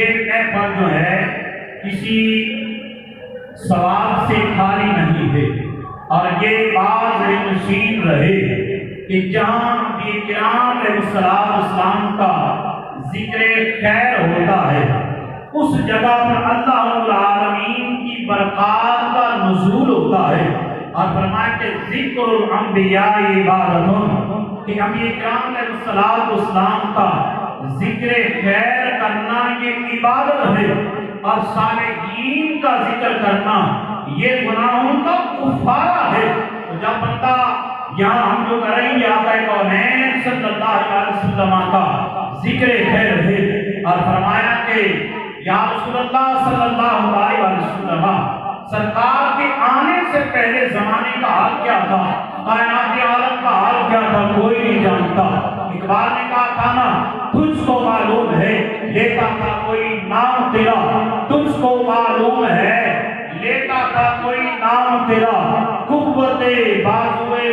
یہ محفل جو ہے کسی ثواب سے خالی نہیں ہے، اور یہ بات نشین رہے کہ جہاں بھی کرام علیہ السلام کا ذکر خیر ہوتا ہے اس جگہ پر اللہ رب العالمین کی برکات کا نزول ہوتا ہے، اور فرمایا کہ ذکر الانبیاء عبادت، کہ انبیاء کرام علیہ السلام کا ذکر خیر کرنا یہ عبادت ہے، اور صالحین کا ذکر کرنا یہ گناہوں کا کفارہ ہے۔ تو جب بندہ یہاں ہم جو کریں گے آقا کونین صلی اللہ علیہ وسلم کا ذکر خیر ہے، اور فرمایا کہ یا رسول اللہ صلی اللہ علیہ وسلم سرکار کے آنے سے پہلے زمانے کا حال کیا تھا، کائنات عالم کا حال کیا تھا، کوئی نہیں جانتا۔ اقبال نے کہا تھا نا تجھ کو معلوم ہے لیتا تھا کوئی نام تیرا، تجھ کو معلوم ہے لیتا تھا کوئی نام تیرا، قوت بازوئے